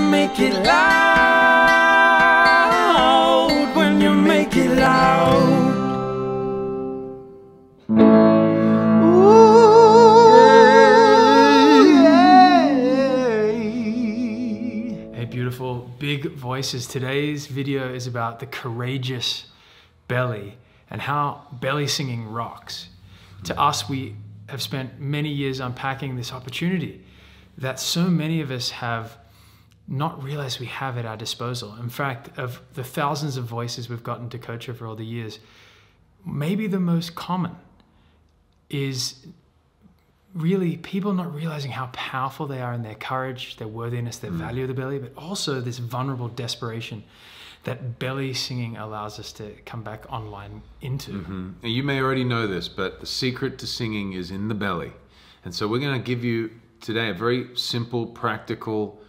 make it loud, when you make it loud. Beautiful big voices. Today's video is about the courageous belly and how belly singing rocks. To us, we have spent many years unpacking this opportunity that so many of us have not realized we have at our disposal. In fact, of the thousands of voices we've gotten to coach over all the years, maybe the most common is really people not realizing how powerful they are in their courage, their worthiness, their value of the belly, but also this vulnerable desperation that belly singing allows us to come back online into. And you may already know this, but the secret to singing is in the belly. And so we're going to give you today a very simple, practical,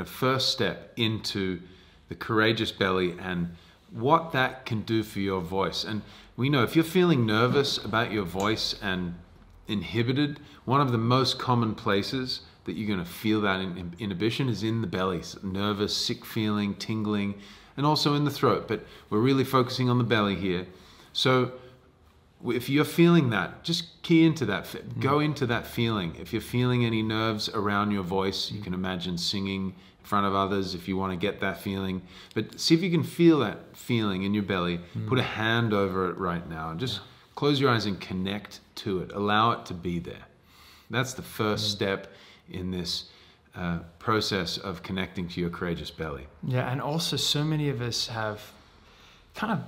first step into the courageous belly and what that can do for your voice. And we know if you're feeling nervous about your voice and inhibited, one of the most common places that you're going to feel that inhibition is in the belly. Nervous, sick feeling, tingling, and also in the throat. But we're really focusing on the belly here. So if you're feeling that, just key into that. Go into that feeling. If you're feeling any nerves around your voice, you can imagine singing in front of others if you want to get that feeling. But see if you can feel that feeling in your belly. Put a hand over it right now. And just close your eyes and connect to it. Allow it to be there. That's the first step in this process of connecting to your courageous belly. Yeah, and also so many of us have kind of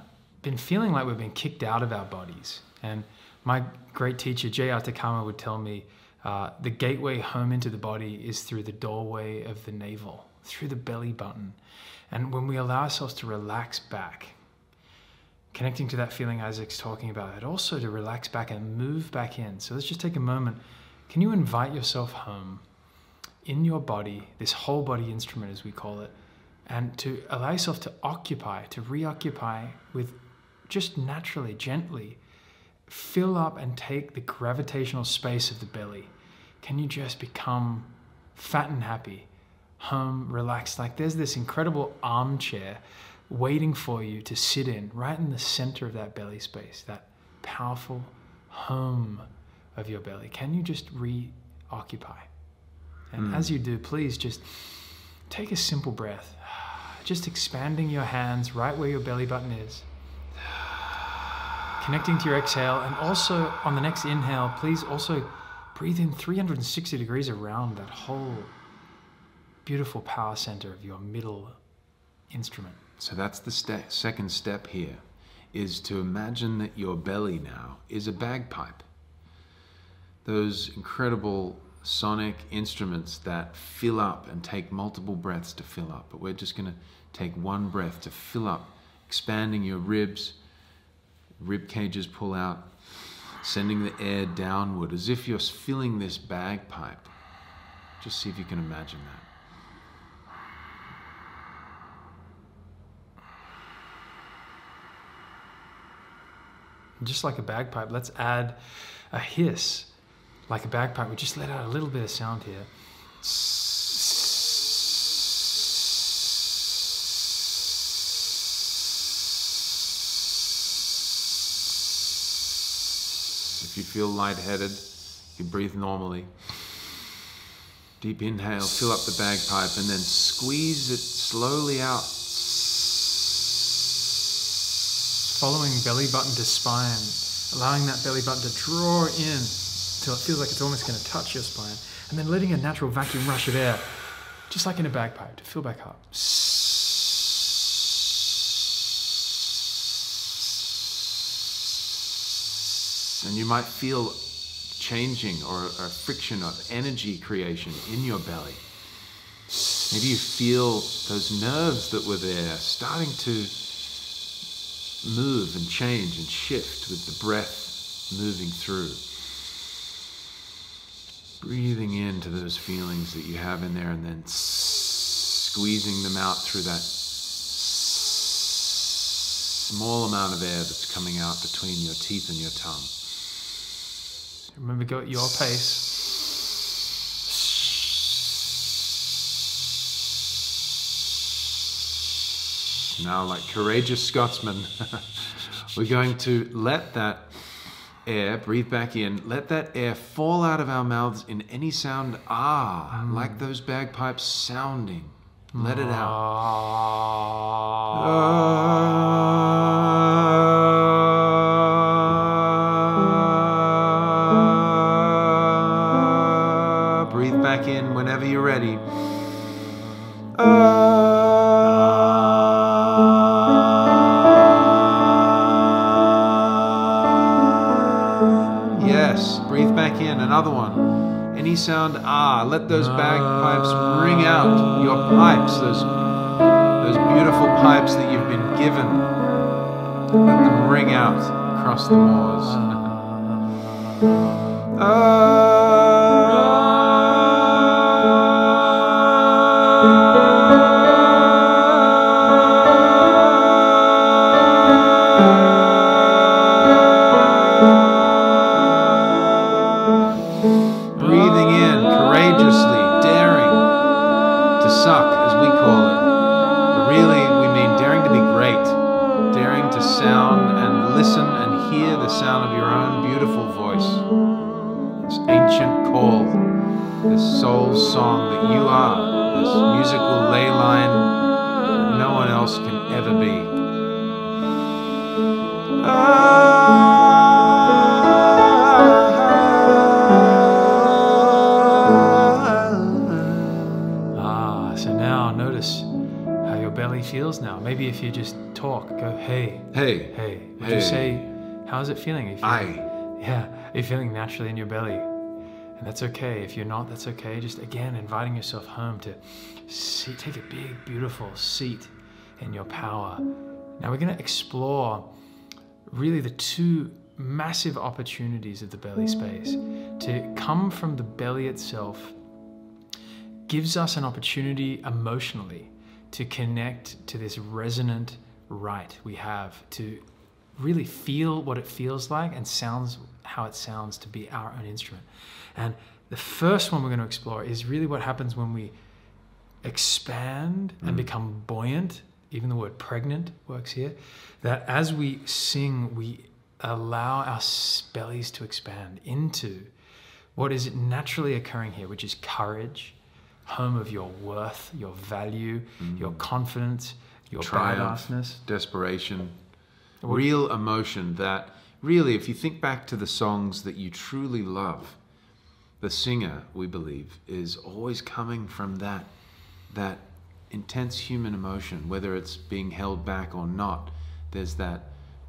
been feeling like we've been kicked out of our bodies. And my great teacher, J.R. Takama, would tell me the gateway home into the body is through the doorway of the navel, through the belly button. And when we allow ourselves to relax back, connecting to that feeling Isaac's talking about, and also to relax back and move back in. So let's just take a moment. Can you invite yourself home in your body, this whole body instrument as we call it, and to allow yourself to occupy, to reoccupy with just naturally, gently, fill up and take the gravitational space of the belly. Can you just become fat and happy, home, relaxed? Like there's this incredible armchair waiting for you to sit in, right in the center of that belly space, that powerful home of your belly. Can you just reoccupy? And as you do, please just take a simple breath, just expanding your hands right where your belly button is, connecting to your exhale, and also on the next inhale, please also breathe in 360 degrees around that whole beautiful power center of your middle instrument. So that's the second step here, is to imagine that your belly now is a bagpipe. Those incredible sonic instruments that fill up and take multiple breaths to fill up. But we're just going to take one breath to fill up, expanding your ribs, rib cages pull out, sending the air downward as if you're filling this bagpipe. Just see if you can imagine that. Just like a bagpipe, let's add a hiss. Like a bagpipe, we just let out a little bit of sound here. If you feel lightheaded, you breathe normally. Deep inhale, fill up the bagpipe, and then squeeze it slowly out. Following belly button to spine, allowing that belly button to draw in until it feels like it's almost going to touch your spine, and then letting a natural vacuum rush of air, just like in a bagpipe, to fill back up. And you might feel changing or a friction of energy creation in your belly. Maybe you feel those nerves that were there starting to move and change and shift with the breath moving through. Breathing into those feelings that you have in there and then squeezing them out through that small amount of air that's coming out between your teeth and your tongue. Remember, go at your pace. Now, like courageous Scotsmen, we're going to let that air, breathe back in, let that air fall out of our mouths in any sound, like those bagpipes sounding. Let it out. Breathe back in whenever you're ready. Yes, breathe back in. Another one. Any sound, let those bagpipes ring out. Your pipes, those beautiful pipes that you've been given. Let them ring out across the moors. Breathing in courageously, daring to suck, as we call it. But really, we mean daring to be great, daring to sound and listen and hear the sound of your own beautiful voice. This ancient call, this soul song that you are, this musical ley line that no one else can ever be. So now notice how your belly feels now. Maybe if you just talk, go, hey, Hey, hey. Would hey. you say, how's it feeling? Are you feeling, I. Yeah, are you feeling naturally in your belly? And that's okay. If you're not, that's okay. Just again, inviting yourself home to take a big, beautiful seat in your power. Now we're going to explore really the two massive opportunities of the belly space. To come from the belly itself gives us an opportunity emotionally to connect to this resonant right we have, to really feel what it feels like and sounds how it sounds to be our own instrument. And the first one we're going to explore is really what happens when we expand and become buoyant. Even the word pregnant works here. That as we sing, we allow our bellies to expand into what is naturally occurring here, which is courage, home of your worth, your value, your confidence, your Triumph, badassness. desperation, real emotion that really, if you think back to the songs that you truly love, the singer, we believe, is always coming from that intense human emotion, whether it's being held back or not. There's that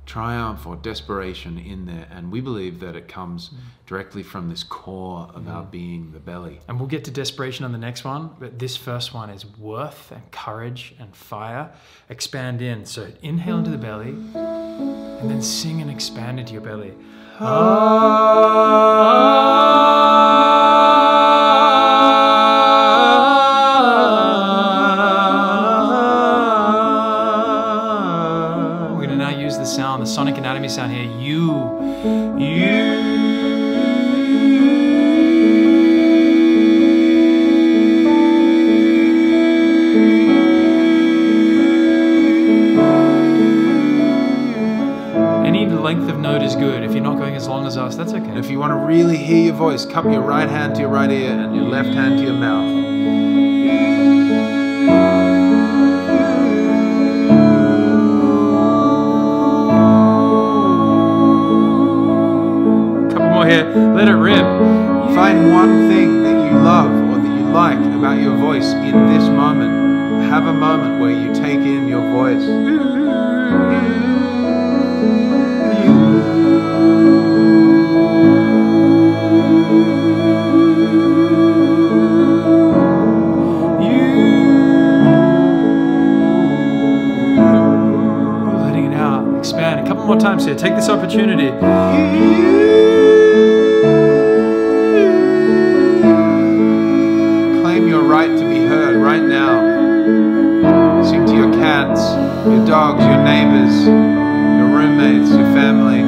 triumph or desperation in there, and we believe that it comes directly from this core of our being, the belly. And we'll get to desperation on the next one, but this first one is worth and courage and fire. Expand in. So inhale into the belly, and then sing and expand into your belly. We're going to now use the sound, the sonic anatomy sound here. Any length of note is good. If you're not going as long as us, that's okay. And if you want to really hear your voice, cup your right hand to your right ear and your left hand to your mouth. Here, let it rip. Find one thing that you love or that you like about your voice in this moment. Have a moment where you take in your voice. Letting it out, expand. A couple more times here. Take this opportunity. Your right to be heard right now. Sing to your cats, your dogs, your neighbors, your roommates, your family.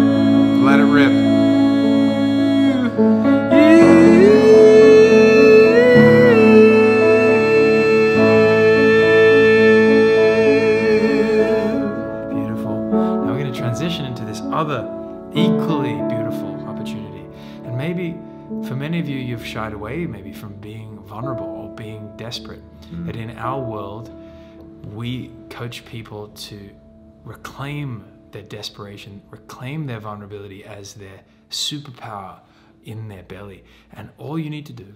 Let it rip. equally beautiful opportunity. And maybe for many of you, you've shied away maybe from being vulnerable or being desperate. That in our world, we coach people to reclaim their desperation, reclaim their vulnerability as their superpower in their belly. And all you need to do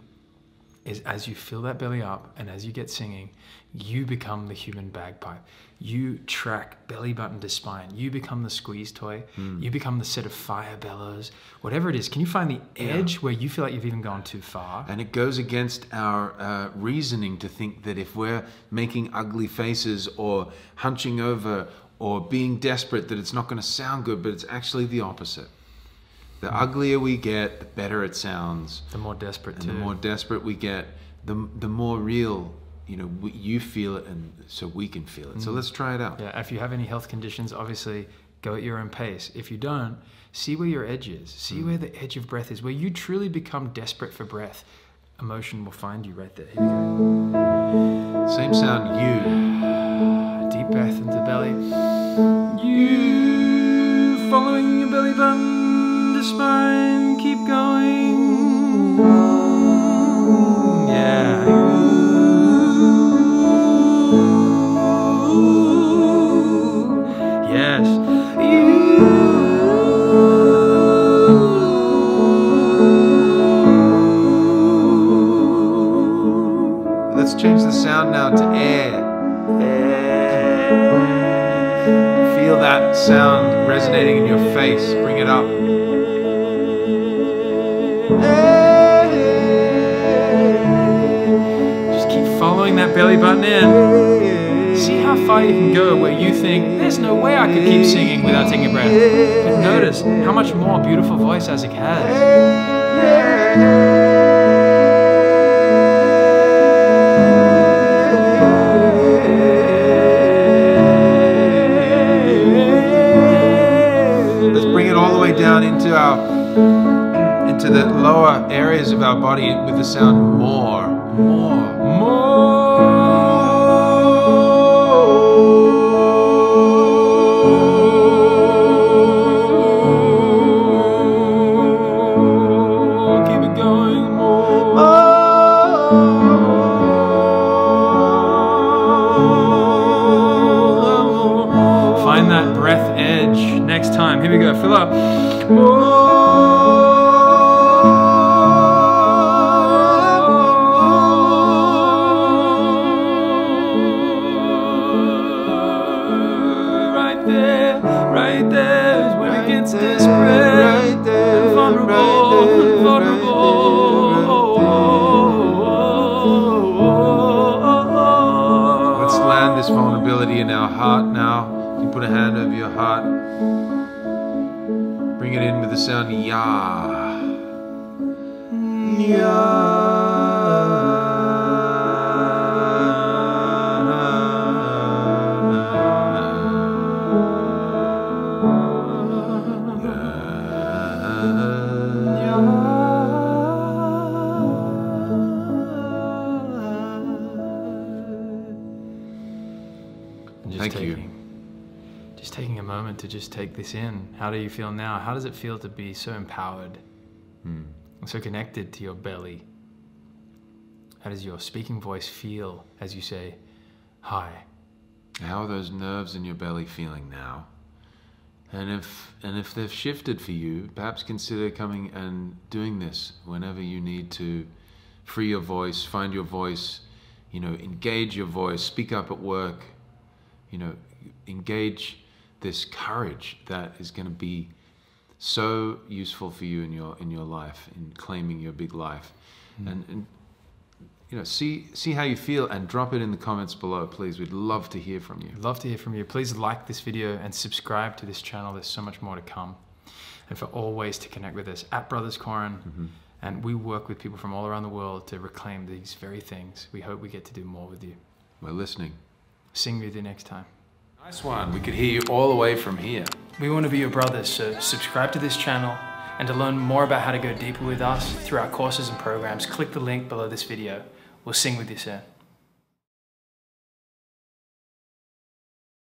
is, as you fill that belly up and as you get singing, you become the human bagpipe. You track belly button to spine. You become the squeeze toy. You become the set of fire bellows. Whatever it is, can you find the edge where you feel like you've even gone too far? And it goes against our reasoning to think that if we're making ugly faces or hunching over or being desperate, that it's not going to sound good, but it's actually the opposite. The uglier we get, the better it sounds. The more desperate too. And the more desperate we get, the more real, you feel it, and so we can feel it. So let's try it out. Yeah, if you have any health conditions, obviously go at your own pace. If you don't, see where your edge is. See where the edge of breath is, where you truly become desperate for breath. Emotion will find you right there. Here we go. Same sound, you. Deep breath into the belly. You, following your belly button to spine, keep going. Yeah. Yes. Let's change the sound now to air. Feel that sound resonating in your face. Bring it up. Just keep following that belly button in. See how far you can go where you think, there's no way I could keep singing without taking a breath. But notice how much more beautiful voice Isaac has. Down into the lower areas of our body with the sound more. Keep it going Find that breath edge next time. Here we go. Fill up. Right there is where it gets desperate. Right there, vulnerable. Let's land this vulnerability in our heart now. You put a hand over your heart. Bring it in with the sound ya. Thank you. Just taking a moment to just take this in. How do you feel now? How does it feel to be so empowered, so connected to your belly? How does your speaking voice feel as you say, hi? How are those nerves in your belly feeling now? And if they've shifted for you, perhaps consider coming and doing this whenever you need to free your voice, find your voice, engage your voice, speak up at work, engage this courage that is going to be so useful for you in your life, in claiming your big life. And see how you feel and drop it in the comments below, please. We'd love to hear from you. Love to hear from you. Please like this video and subscribe to this channel. There's so much more to come. And for all ways to connect with us, @Brothers Koren. And we work with people from all around the world to reclaim these very things. We hope we get to do more with you. We're listening. Sing with you next time. Nice one. We could hear you all the way from here. We want to be your brothers, so subscribe to this channel. And to learn more about how to go deeper with us through our courses and programs, click the link below this video. We'll sing with you soon.